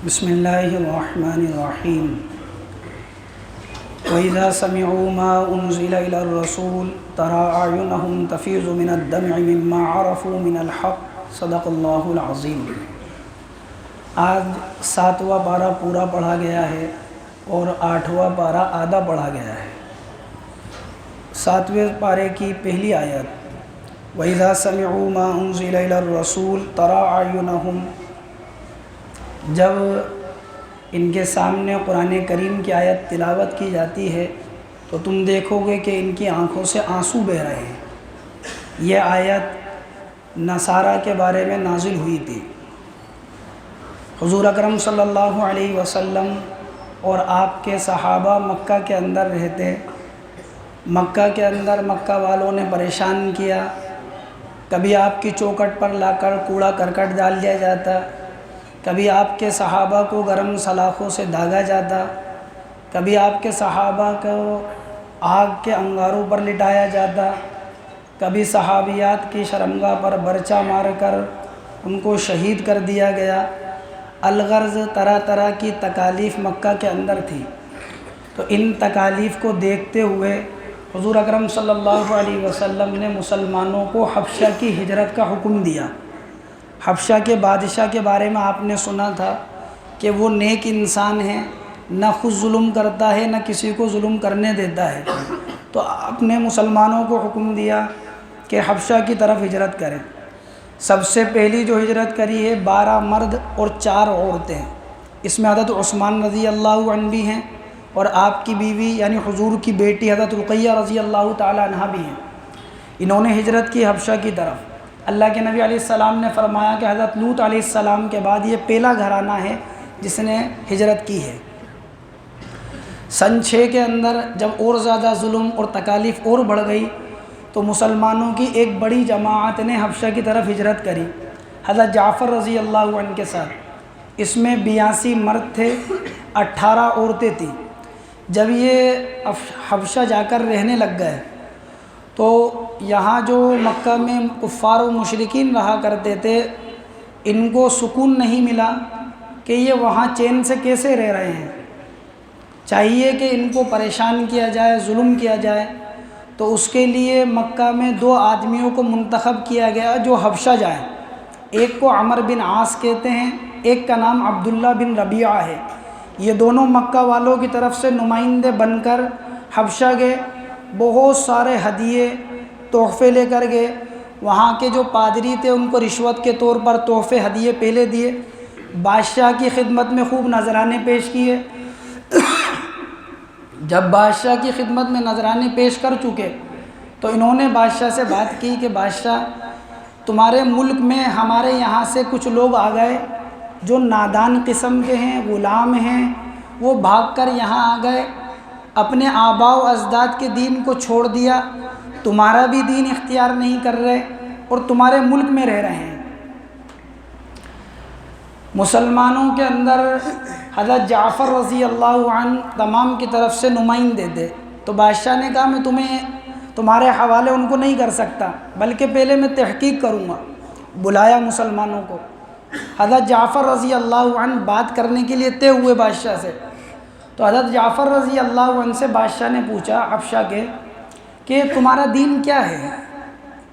بسم اللہ الرحمن الرحیم وَإِذَا سَمِعُوا مَا أُنزِلَ إِلَى الرَّسُولِ تَرَىٰ أَعْيُنَهُمْ تَفِيضُ مِنَ الدَّمْعِ مِمَّا عَرَفُوا مِنَ الْحَقِّ صدق اللہ العظیم۔ آج 7واں پارہ پورا پڑھا گیا ہے اور 8واں پارہ آدھا پڑھا گیا ہے۔ 7ویں پارے کی پہلی آیت وَإِذَا سَمِعُوا مَا أُنزِلَ إِلَى الرَّسُولِ تَرَىٰ أَعْيُنَهُمْ، جب ان کے سامنے قرآن کریم کی آیت تلاوت کی جاتی ہے تو تم دیکھو گے کہ ان کی آنکھوں سے آنسو بہہ رہے ہیں۔ یہ آیت نصارہ کے بارے میں نازل ہوئی تھی۔ حضور اکرم صلی اللہ علیہ وسلم اور آپ کے صحابہ مکہ کے اندر رہتے۔ مکہ کے اندر مکہ والوں نے پریشان کیا، کبھی آپ کی چوکھٹ پر لا کر کوڑا کرکٹ ڈال دیا جاتا، کبھی آپ کے صحابہ کو گرم سلاخوں سے داغا جاتا، کبھی آپ کے صحابہ کو آگ کے انگاروں پر لٹایا جاتا، کبھی صحابیات کی شرمگاہ پر برچہ مار کر ان کو شہید کر دیا گیا۔ الغرض طرح طرح کی تکالیف مکہ کے اندر تھی۔ تو ان تکالیف کو دیکھتے ہوئے حضور اکرم صلی اللہ علیہ وسلم نے مسلمانوں کو حبشہ کی ہجرت کا حکم دیا۔ حبشہ کے بادشاہ کے بارے میں آپ نے سنا تھا کہ وہ نیک انسان ہے، نہ خود ظلم کرتا ہے نہ کسی کو ظلم کرنے دیتا ہے۔ تو آپ نے مسلمانوں کو حکم دیا کہ حبشہ کی طرف ہجرت کریں۔ سب سے پہلی جو ہجرت کری ہے 12 مرد اور 4 عورتیں، اس میں حضرت عثمان رضی اللہ عنہ بھی ہیں اور آپ کی بیوی یعنی حضور کی بیٹی حضرت رقیہ رضی اللہ تعالی عنہ بھی ہیں۔ انہوں نے ہجرت کی حبشہ کی طرف۔ اللہ کے نبی علیہ السلام نے فرمایا کہ حضرت لوط علیہ السلام کے بعد یہ پہلا گھرانہ ہے جس نے ہجرت کی ہے۔ سن 6 کے اندر جب اور زیادہ ظلم اور تکالیف اور بڑھ گئی تو مسلمانوں کی ایک بڑی جماعت نے حبشہ کی طرف ہجرت کری حضرت جعفر رضی اللہ عنہ کے ساتھ۔ اس میں 82 مرد تھے، 18 عورتیں تھیں۔ جب یہ حبشہ جا کر رہنے لگ گئے تو یہاں جو مکہ میں کفار و مشرکین رہا کرتے تھے ان کو سکون نہیں ملا کہ یہ وہاں چین سے کیسے رہ رہے ہیں، چاہیے کہ ان کو پریشان کیا جائے، ظلم کیا جائے۔ تو اس کے لیے مکہ میں 2 آدمیوں کو منتخب کیا گیا جو حبشہ جائیں۔ ایک کو عمر بن عاص کہتے ہیں، ایک کا نام عبداللہ بن ربیعہ ہے۔ یہ دونوں مکہ والوں کی طرف سے نمائندے بن کر حبشہ گئے، بہت سارے ہدیے تحفے لے کر گئے۔ وہاں کے جو پادری تھے ان کو رشوت کے طور پر تحفے ہدیے پہلے دیے، بادشاہ کی خدمت میں خوب نذرانے پیش کیے۔ جب بادشاہ کی خدمت میں نذرانے پیش کر چکے تو انہوں نے بادشاہ سے بات کی کہ بادشاہ، تمہارے ملک میں ہمارے یہاں سے کچھ لوگ آ گئے جو نادان قسم کے ہیں، غلام ہیں، وہ بھاگ کر یہاں آ گئے، اپنے آباء و اجداد کے دین کو چھوڑ دیا، تمہارا بھی دین اختیار نہیں کر رہے اور تمہارے ملک میں رہ رہے ہیں۔ مسلمانوں کے اندر حضرت جعفر رضی اللہ عنہ تمام کی طرف سے نمائندے تھے۔ تو بادشاہ نے کہا میں تمہارے حوالے ان کو نہیں کر سکتا، بلکہ پہلے میں تحقیق کروں گا۔ بلایا مسلمانوں کو، حضرت جعفر رضی اللہ عنہ بات کرنے کے لیے طے ہوئے بادشاہ سے۔ تو حضرت جعفر رضی اللہ عنہ سے بادشاہ نے پوچھا حبشہ کے کہ تمہارا دین کیا ہے،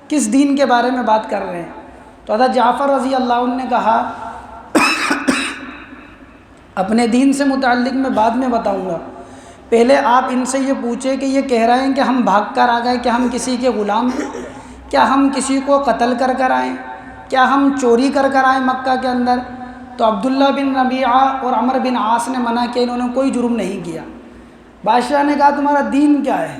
کس دین کے بارے میں بات کر رہے ہیں؟ تو حضرت جعفر رضی اللہ عنہ نے کہا اپنے دین سے متعلق میں بعد میں بتاؤں گا، پہلے آپ ان سے یہ پوچھیں کہ یہ کہہ رہے ہیں کہ ہم بھاگ کر آ گئے، کیا ہم کسی کے غلام ہیں؟ کیا ہم کسی کو قتل کر کر آئیں؟ کیا ہم چوری کر کر آئیں مکہ کے اندر؟ تو عبداللہ بن ربیعہ اور عمر بن عاص نے منع کیا، انہوں نے کوئی جرم نہیں کیا۔ بادشاہ نے کہا تمہارا دین کیا ہے؟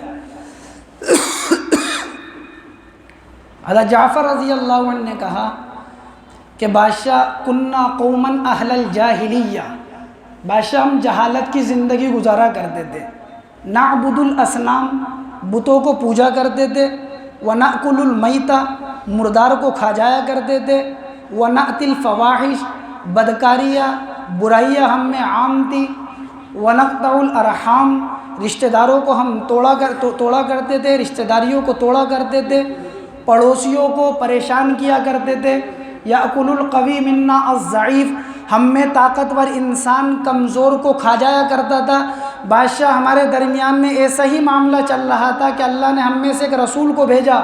حضرت جعفر رضی اللہ عنہ نے کہا کہ بادشاہ کننا قوما اہل الجاہلیہ، بادشاہ ہم جہالت کی زندگی گزارا کرتے تھے، نعبد الاصنام، بتوں کو پوجا کرتے تھے، ونأکل المیتہ، مردار کو کھا جایا کرتے تھے، ونأتی الفواحش، بدکاریاں برائیاں ہم میں عام تھی، ونقطع الارحام، رشتہ داروں کو ہم توڑا کرتے تھے، رشتہ داریوں کو توڑا کرتے تھے، پڑوسیوں کو پریشان کیا کرتے تھے، یأکل القوی منا الضعیف، ہم میں طاقتور انسان کمزور کو کھا جایا کرتا تھا۔ بادشاہ ہمارے درمیان میں ایسا ہی معاملہ چل رہا تھا کہ اللہ نے ہم میں سے ایک رسول کو بھیجا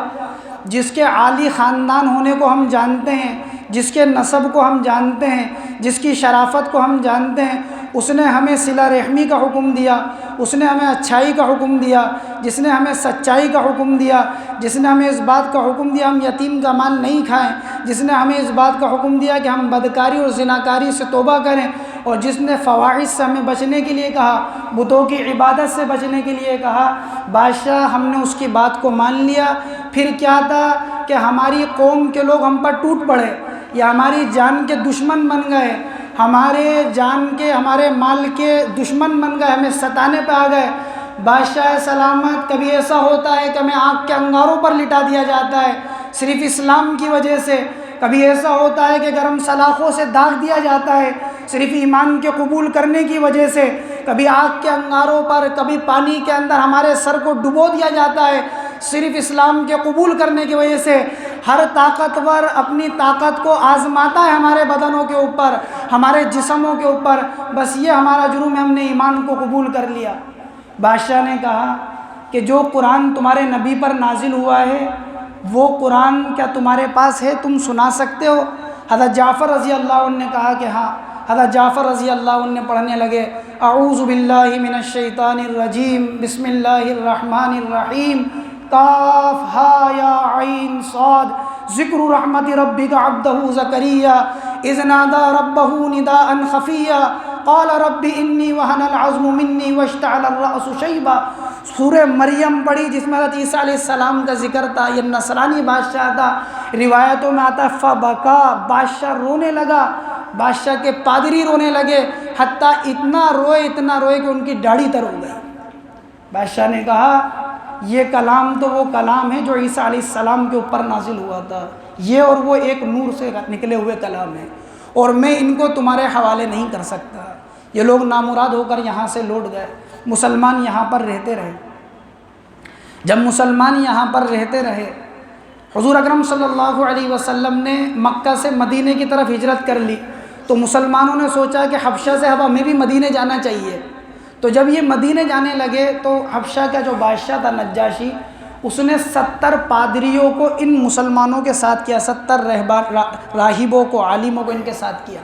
جس کے عالی خاندان ہونے کو ہم جانتے ہیں، جس کے نسب کو ہم جانتے ہیں، جس کی شرافت کو ہم جانتے ہیں۔ اس نے ہمیں صلہ رحمی کا حکم دیا، اس نے ہمیں اچھائی کا حکم دیا، جس نے ہمیں سچائی کا حکم دیا، جس نے ہمیں اس بات کا حکم دیا ہم یتیم کا مال نہیں کھائیں، جس نے ہمیں اس بات کا حکم دیا کہ ہم بدکاری اور زناکاری سے توبہ کریں، اور جس نے فواحش سے ہمیں بچنے کے لیے کہا، بتوں کی عبادت سے بچنے کے لیے کہا۔ بادشاہ ہم نے اس کی بات کو مان لیا۔ پھر کیا تھا کہ ہماری قوم کے لوگ ہم پر ٹوٹ پڑے، یا ہماری جان کے دشمن بن گئے، ہمارے جان کے ہمارے مال کے دشمن بن گئے، ہمیں ستانے پہ آ گئے۔ بادشاہ سلامت کبھی ایسا ہوتا ہے کہ ہمیں آگ کے انگاروں پر لٹا دیا جاتا ہے صرف اسلام کی وجہ سے، کبھی ایسا ہوتا ہے کہ گرم سلاخوں سے داغ دیا جاتا ہے صرف ایمان کے قبول کرنے کی وجہ سے، کبھی آگ کے انگاروں پر، کبھی پانی کے اندر ہمارے سر کو ڈبو دیا جاتا ہے صرف اسلام کے قبول کرنے کی وجہ سے۔ ہر طاقتور اپنی طاقت کو آزماتا ہے ہمارے بدنوں کے اوپر، ہمارے جسموں کے اوپر، بس یہ ہمارا جرم ہے، ہم نے ایمان کو قبول کر لیا۔ بادشاہ نے کہا کہ جو قرآن تمہارے نبی پر نازل ہوا ہے وہ قرآن کیا تمہارے پاس ہے، تم سنا سکتے ہو؟ حضرت جعفر رضی اللہ عنہ نے کہا کہ ہاں۔ حضرت جعفر رضی اللہ عنہ نے پڑھنے لگے، اعوذ باللہ من الشیطان الرجیم، بسم اللہ الرحمن الرحیم، قاف ہا یا عین صاد، ذکر رحمت ربک عبدہ زکریا اذ نادى ربہ نداء خفیا قال رب انی وہن العظم منی واشتعل الرأس شیبا۔ سورہ مریم پڑھی جس میں حضرت عیسیٰ علیہ السلام کا ذکر تھا۔ یہ نصرانی بادشاہ تھا، روایتوں میں آتا ہے فبکا، بادشاہ رونے لگا، بادشاہ کے پادری رونے لگے، حتیٰ اتنا روئے کہ ان کی داڑھی تر ہو گئی۔ بادشاہ نے کہا یہ کلام تو وہ کلام ہے جو عیسیٰ علیہ السلام کے اوپر نازل ہوا تھا، یہ اور وہ ایک نور سے نکلے ہوئے کلام ہے، اور میں ان کو تمہارے حوالے نہیں کر سکتا۔ یہ لوگ نامراد ہو کر یہاں سے لوٹ گئے، مسلمان یہاں پر رہتے رہے۔ جب مسلمان یہاں پر رہتے رہے، حضور اکرم صلی اللہ علیہ وسلم نے مکہ سے مدینے کی طرف ہجرت کر لی، تو مسلمانوں نے سوچا کہ حبشہ سے اب ہمیں بھی مدینے جانا چاہیے۔ تو جب یہ مدینے جانے لگے تو حبشہ کا جو بادشاہ تھا نجاشی، اس نے 70 پادریوں کو ان مسلمانوں کے ساتھ کیا، 70 راہبوں کو، عالموں کو ان کے ساتھ کیا۔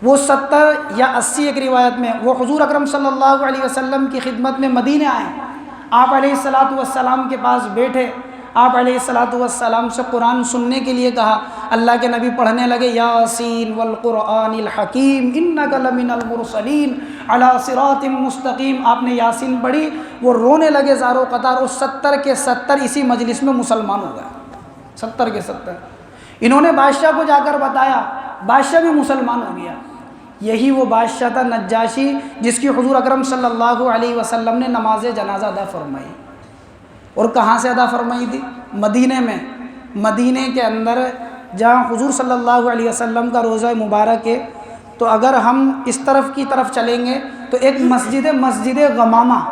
وہ 70 یا 80 ایک روایت میں وہ حضور اکرم صلی اللہ علیہ وسلم کی خدمت میں مدینے آئے، آپ علیہ السلام کے پاس بیٹھے، آپ علیہ السلام سے قرآن سننے کے لیے کہا۔ اللہ کے نبی پڑھنے لگے، یاسین والقرآن الحکیم انک لمن المرسلین علی صراط مستقیم۔ آپ نے یاسین پڑھی، وہ رونے لگے زار و قطار، اور 70 کے 70 اسی مجلس میں مسلمان ہو گئے، 70 کے 70۔ انہوں نے بادشاہ کو جا کر بتایا، بادشاہ بھی مسلمان ہو گیا۔ یہی وہ بادشاہ تھا نجاشی جس کی حضور اکرم صلی اللہ علیہ وسلم نے نماز جنازہ ادا فرمائی، اور کہاں سے ادا فرمائی تھی؟ مدینے میں، مدینے کے اندر جہاں حضور صلی اللہ علیہ وسلم کا روضہ مبارک ہے۔ تو اگر ہم اس طرف کی طرف چلیں گے تو ایک مسجد غمامہ،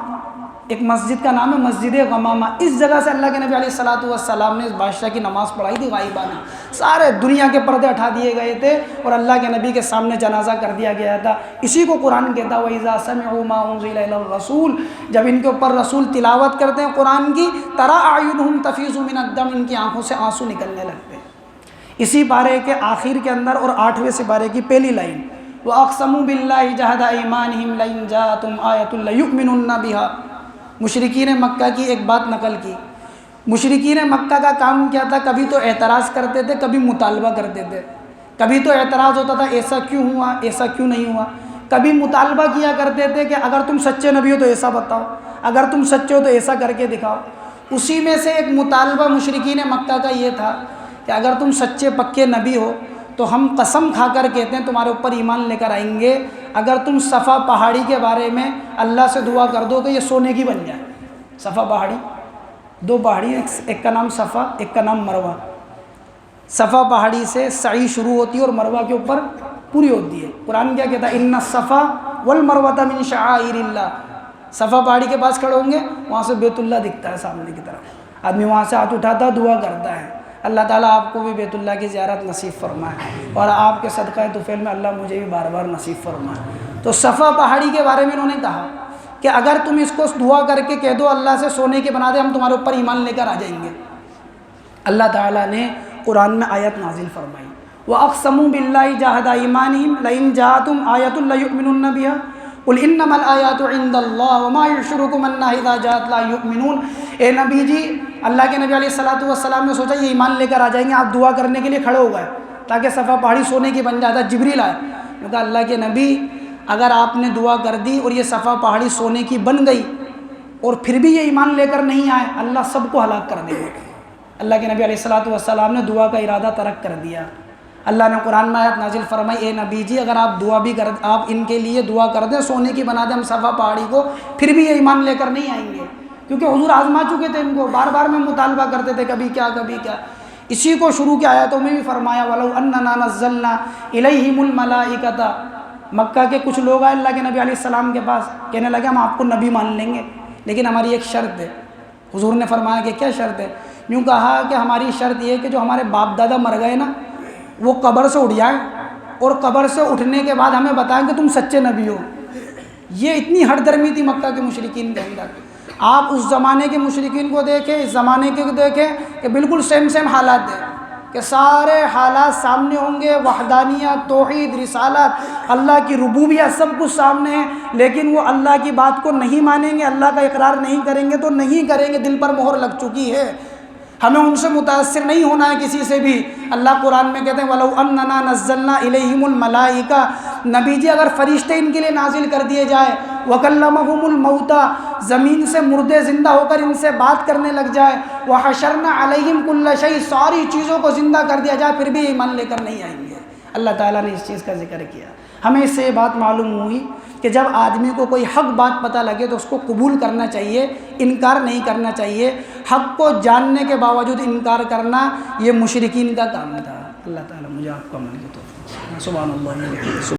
ایک مسجد کا نام ہے مسجد غمامہ۔ اس جگہ سے اللہ کے نبی علیہ السلام نے اس بادشاہ کی نماز پڑھائی تھی غائبانہ، سارے دنیا کے پردے اٹھا دیے گئے تھے اور اللہ کے نبی کے سامنے جنازہ کر دیا گیا تھا۔ اسی کو قرآن کہتا ہے وَإِذَا سَمِعُوا مَا أُنزِلَ إِلَى الرَّسُولِ، جب ان کے اوپر رسول تلاوت کرتے ہیں قرآن کی، تَرَىٰ أَعْيُنُهُمْ تَفِيضُ مِنَ الدَّمْعِ، ان کی آنکھوں سے آنسو نکلنے لگتے ہیں۔ اسی پارے کے آخر کے اندر اور 8ویں سپارے کی پہلی لائن، وَأَقْسَمُوا بِاللَّهِ جَهْدَ أَيْمَانِهِمْ لَئِن جَاءَتْهُمْ آيَةٌ لَيُؤْمِنُنَّ بِهَا۔ مشرکین مکہ کی ایک بات نقل کی۔ مشرکین مکہ کا کام کیا تھا؟ کبھی تو اعتراض کرتے تھے، کبھی مطالبہ کرتے تھے۔ کبھی تو اعتراض ہوتا تھا ایسا کیوں ہوا، ایسا کیوں نہیں ہوا۔ کبھی مطالبہ کیا کرتے تھے کہ اگر تم سچے نبی ہو تو ایسا بتاؤ، اگر تم سچے ہو تو ایسا کر کے دکھاؤ۔ اسی میں سے ایک مطالبہ مشرکین مکہ کا یہ تھا کہ اگر تم سچے پکے نبی ہو تو ہم قسم کھا کر کہتے ہیں تمہارے اوپر ایمان لے کر آئیں گے اگر تم صفا پہاڑی کے بارے میں اللہ سے دعا کر دو کہ یہ سونے کی بن جائے۔ صفا پہاڑی، 2 پہاڑی ہیں، ایک کا نام صفا، ایک کا نام مروہ۔ صفا پہاڑی سے سعی شروع ہوتی ہے اور مروہ کے اوپر پوری ہوتی ہے۔ قرآن کیا کہتا ہے؟ ان الصفا والمروۃ من شعائر اللہ۔ صفا پہاڑی کے پاس کھڑے ہوں گے، وہاں سے بیت اللہ دکھتا ہے سامنے کی طرف، آدمی وہاں سے ہاتھ اٹھاتا ہے، دعا کرتا ہے۔ اللہ تعالیٰ آپ کو بھی بیت اللہ کی زیارت نصیب فرمائے اور آپ کے صدقہ طفیل میں اللہ مجھے بھی بار بار نصیب فرمائے۔ تو صفا پہاڑی کے بارے میں انہوں نے کہا کہ اگر تم اس کو دعا کر کے کہہ دو اللہ سے سونے کے بنا دے، ہم تمہارے اوپر ایمان لے کر آ جائیں گے۔ اللہ تعالیٰ نے قرآن میں آیت نازل فرمائی، وَأَقْسَمُوا بِاللَّهِ جَاهَدَ أَيْمَانِهِمْ لَئِن جَاءَتْهُمْ آيَةٌ لَّيُؤْمِنُنَّ بِهَا قُلْ إِنَّمَا الْآيَاتُ عِندَ اللَّهِ وَمَا يُشْرِكُكُمْ أَنَّهَا إِذَا جَاءَتْ لَا يُؤْمِنُونَ۔ اے نبی جی، اللہ کے نبی علیہ الصلوۃ والسلام نے سوچا یہ ایمان لے کر آ جائیں گے، آپ دعا کرنے کے لیے کھڑے ہو گئے تاکہ صفا پہاڑی سونے کی بن جاتا۔ جبریل آئے، نے کہا اللہ کے نبی اگر آپ نے دعا کر دی اور یہ صفا پہاڑی سونے کی بن گئی اور پھر بھی یہ ایمان لے کر نہیں آئے، اللہ سب کو ہلاک کر دے گا۔ اللہ کے نبی علیہ الصلوۃ والسلام نے دعا کا ارادہ ترک کر دیا۔ اللہ نے قرآن میں آیت نازل فرمائی، اے نبی جی اگر آپ آپ ان کے لیے دعا کر دیں سونے کی بنا دیں ہم صفا پہاڑی کو، پھر بھی یہ ایمان لے کر نہیں آئیں گے، کیونکہ حضور آزما چکے تھے ان کو، بار بار میں مطالبہ کرتے تھے کبھی کیا کبھی کیا۔ اسی کو شروع کی آیتوں میں بھی فرمایا وَلَوْ أَنَّنَا نَزَّلْنَا إِلَيْهِمُ الْمَلَائِكَةَ۔ مکہ کے کچھ لوگ آئے اللہ کے نبی علیہ السلام کے پاس، کہنے لگے ہم آپ کو نبی مان لیں گے لیکن ہماری ایک شرط ہے۔ حضور نے فرمایا کہ کیا شرط ہے؟ یوں کہا کہ ہماری شرط یہ ہے کہ جو ہمارے باپ دادا مر گئے نا وہ قبر سے اٹھ جائیں اور قبر سے اٹھنے کے بعد ہمیں بتائیں کہ تم سچے نبی ہو۔ یہ اتنی ہٹ درمی تھی مکہ کے مشرکین کے اندر۔ آپ اس زمانے کے مشرکین کو دیکھیں، اس زمانے کے دیکھیں کہ بالکل سیم حالات ہیں کہ سارے حالات سامنے ہوں گے، وحدانیت، توحید، رسالت، اللہ کی ربوبیت سب کچھ سامنے ہے، لیکن وہ اللہ کی بات کو نہیں مانیں گے، اللہ کا اقرار نہیں کریں گے تو نہیں کریں گے، دل پر مہر لگ چکی ہے۔ ہمیں ان سے متاثر نہیں ہونا ہے کسی سے بھی۔ اللہ قرآن میں کہتے ہیں وَلَوْ أَنَّنَا نَزَّلْنَا إِلَيْهِمُ الْمَلَائِكَةَ، نبی جی اگر فرشتے ان کے لیے نازل کر دیے جائے، وَكَلَّمَهُمُ الْمَوْتَى، زمین سے مردے زندہ ہو کر ان سے بات کرنے لگ جائے، وَحَشَرْنَا عَلَيْهِمْ كُلَّ شَيْءٍ، ساری چیزوں کو زندہ کر دیا جائے، پھر بھی ایمان لے کر نہیں آئیں گے۔ اللہ تعالیٰ نے اس چیز کا ذکر کیا۔ ہمیں اس سے یہ بات معلوم ہوئی کہ جب آدمی کو کوئی حق بات پتہ لگے تو اس کو قبول کرنا چاہیے، انکار نہیں کرنا چاہیے۔ حق کو جاننے کے باوجود انکار کرنا یہ مشرکین کا کام تھا۔ اللہ تعالیٰ مجھے آپ کو عمل کی توفیق۔ سبحان اللہ۔